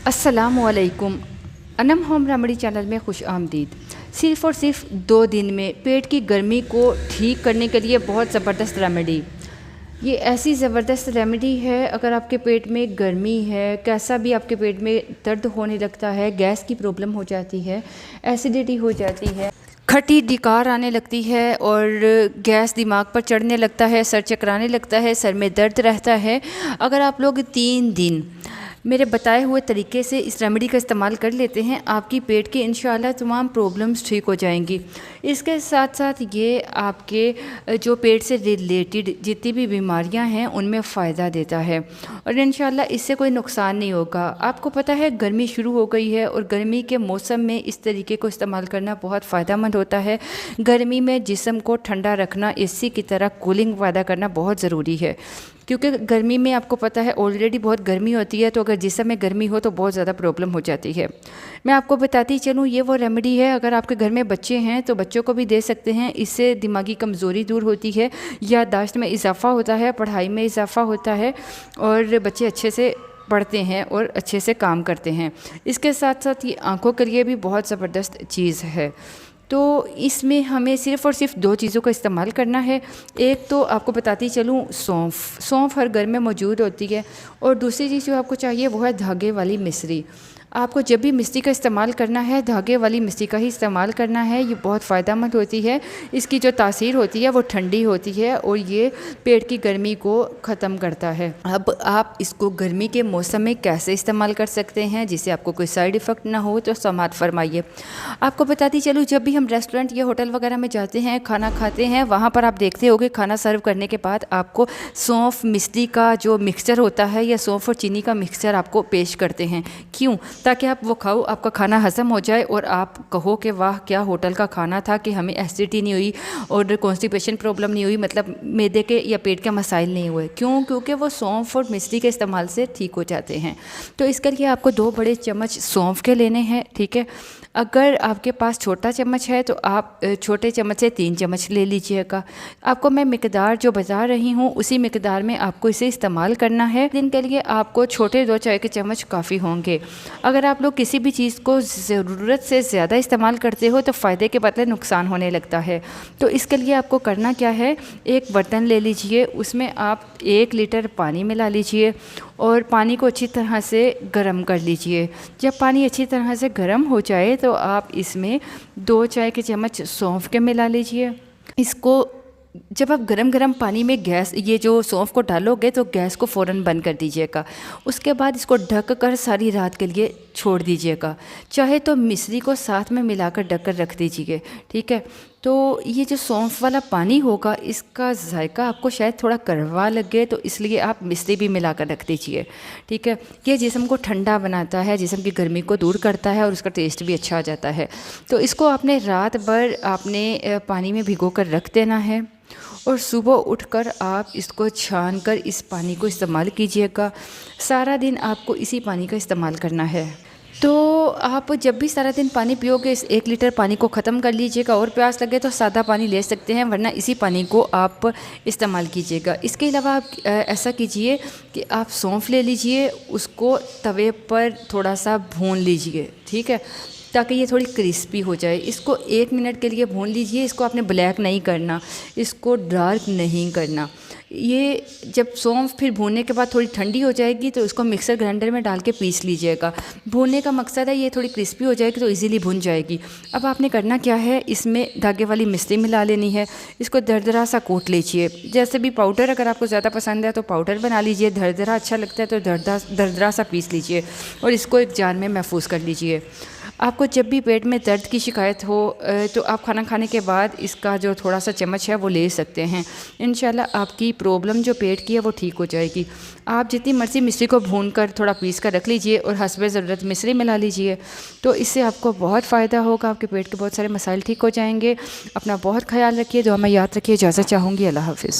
अस्सलामुअलैकुम। Anam home remedy channel में खुश आमदीद। सिर्फ़ और सिर्फ 2 दिन में पेट की गर्मी को ठीक करने के लिए बहुत ज़बरदस्त रेमेडी। ये ऐसी ज़बरदस्त रेमेडी है, अगर आपके पेट में गर्मी है, कैसा भी आपके पेट में दर्द होने लगता है, गैस की प्रॉब्लम हो जाती है, एसिडिटी हो जाती है, खट्टी डकार आने लगती है और गैस दिमाग पर चढ़ने लगता है, सर चकराने लगता है, सर में दर्द रहता है। अगर आप लोग 3 दिन मेरे बताए हुए तरीके से इस रेमेडी का इस्तेमाल कर लेते हैं, आपकी पेट की इंशाल्लाह तमाम प्रॉब्लम्स ठीक हो जाएंगी। इसके साथ साथ ये आपके जो पेट से रिलेटेड जितनी भी बीमारियां हैं उनमें फ़ायदा देता है और इंशाल्लाह इससे कोई नुकसान नहीं होगा। आपको पता है गर्मी शुरू हो गई है और गर्मी के मौसम में इस तरीके को इस्तेमाल करना बहुत फ़ायदेमंद होता है। गर्मी में जिस्म को ठंडा रखना, एसी की तरह कूलिंग पैदा करना बहुत ज़रूरी है, क्योंकि गर्मी में आपको पता है ऑलरेडी बहुत गर्मी होती है, तो अगर जिस्म में गर्मी हो तो बहुत ज़्यादा प्रॉब्लम हो जाती है। मैं आपको बताती चलूँ, ये वो रेमेडी है, अगर आपके घर में बच्चे हैं तो बच्चों को भी दे सकते हैं। इससे दिमागी कमज़ोरी दूर होती है, याददाश्त में इजाफ़ा होता है, पढ़ाई में इजाफ़ा होता है और बच्चे अच्छे से पढ़ते हैं और अच्छे से काम करते हैं। इसके साथ साथ ये आँखों के लिए भी बहुत ज़बरदस्त चीज़ है। तो इसमें हमें सिर्फ़ और सिर्फ 2 चीज़ों का इस्तेमाल करना है। एक तो आपको बताती चलूँ, सौंफ हर घर में मौजूद होती है, और दूसरी चीज़ जो आपको चाहिए वो है धागे वाली मिश्री। आपको जब भी मिश्री का इस्तेमाल करना है, धागे वाली मिश्री का ही इस्तेमाल करना है। ये बहुत फ़ायदेमंद होती है, इसकी जो तासीर होती है वो ठंडी होती है और ये पेट की गर्मी को ख़त्म करता है। अब आप इसको गर्मी के मौसम में कैसे इस्तेमाल कर सकते हैं जिससे आपको कोई साइड इफ़ेक्ट ना हो, तो समात फरमाइए। आपको बताती चलूँ, जब भी हम रेस्टोरेंट या होटल वगैरह में जाते हैं, खाना खाते हैं, वहाँ पर आप देखते होगे खाना सर्व करने के बाद आपको सौंफ मिश्री का जो मिक्सचर होता है या सौंफ और चीनी का मिक्सचर आपको पेश करते हैं। क्यों? ताकि आप वो खाओ, आपका खाना हज़म हो जाए और आप कहो कि वाह क्या होटल का खाना था, कि हमें एसिडिटी नहीं हुई और कॉन्स्टिपेशन प्रॉब्लम नहीं हुई, मतलब मैदे के या पेट के मसाइल नहीं हुए। क्यों? क्योंकि वो सौंफ और मिश्री के इस्तेमाल से ठीक हो जाते हैं। तो इसके लिए आपको 2 बड़े चम्मच सौंफ के लेने हैं, ठीक है। अगर आपके पास छोटा चम्मच है तो आप छोटे चम्मच से 3 चम्मच ले लीजिएगा। आपको मैं मिकदार जो बता रही हूँ उसी मिकदार में आपको इसे इस्तेमाल करना है। दिन के लिए आपको छोटे 2 चाय के चम्मच काफ़ी होंगे। अगर आप लोग किसी भी चीज़ को ज़रूरत से ज़्यादा इस्तेमाल करते हो तो फ़ायदे के बदले नुकसान होने लगता है। तो इसके लिए आपको करना क्या है, एक बर्तन ले लीजिए, उसमें आप 1 लीटर पानी मिला लीजिए और पानी को अच्छी तरह से गर्म कर लीजिए। जब पानी अच्छी तरह से गर्म हो जाए तो आप इसमें 2 चाय के चम्मच सौंफ के मिला लीजिए। इसको जब आप गरम पानी में ये जो सौंफ को डालोगे तो गैस को फ़ौरन बंद कर दीजिएगा। उसके बाद इसको ढक कर सारी रात के लिए छोड़ दीजिएगा। चाहे तो मिश्री को साथ में मिलाकर ढक कर रख दीजिए, ठीक है। तो ये जो सौंफ वाला पानी होगा इसका जायका आपको शायद थोड़ा कड़वा लगे, तो इसलिए आप मिश्री भी मिलाकर रख दीजिए, ठीक है। ये जिस्म को ठंडा बनाता है, जिस्म की गर्मी को दूर करता है और उसका टेस्ट भी अच्छा आ जाता है। तो इसको आपने रात भर आपने पानी में भिगो कर रख देना है और सुबह उठकर आप इसको छान कर इस पानी को इस्तेमाल कीजिएगा। सारा दिन आपको इसी पानी का इस्तेमाल करना है। तो आप जब भी सारा दिन पानी पियोगे इस 1 लीटर पानी को ख़त्म कर लीजिएगा, और प्यास लगे तो सादा पानी ले सकते हैं, वरना इसी पानी को आप इस्तेमाल कीजिएगा। इसके अलावा आप ऐसा कीजिए कि आप सौंफ ले लीजिए, उसको तवे पर थोड़ा सा भून लीजिए, ठीक है, ताकि ये थोड़ी क्रिस्पी हो जाए। इसको 1 मिनट के लिए भून लीजिए। इसको आपने ब्लैक नहीं करना, इसको डार्क नहीं करना। ये जब सौंफ फिर भूनने के बाद थोड़ी ठंडी हो जाएगी तो इसको मिक्सर ग्राइंडर में डाल के पीस लीजिएगा। भूनने का मकसद है ये थोड़ी क्रिस्पी हो जाएगी तो इजीली भुन जाएगी। अब आपने करना क्या है, इसमें धागे वाली मिश्री मिला लेनी है। इसको दरदरा सा कूट लीजिए, जैसे भी पाउडर अगर आपको ज़्यादा पसंद है तो पाउडर बना लीजिए, दरदरा अच्छा लगता है तो दरदरा सा पीस लीजिए और इसको एक जार में महफूज कर लीजिए। आपको जब भी पेट में दर्द की शिकायत हो तो आप खाना खाने के बाद इसका जो थोड़ा सा चम्मच है वो ले सकते हैं। इंशाल्लाह आपकी प्रॉब्लम जो पेट की है वो ठीक हो जाएगी। आप जितनी मर्ज़ी मिश्री को भूनकर थोड़ा पीस कर रख लीजिए और हस्बे ज़रूरत मिश्री मिला लीजिए, तो इससे आपको बहुत फ़ायदा होगा। आपके पेट के बहुत सारे मसाइल ठीक हो जाएंगे। अपना बहुत ख्याल रखिए, दुआ में याद रखिए। इजाज़त चाहूँगी। अल्लाह हाफ़िज़।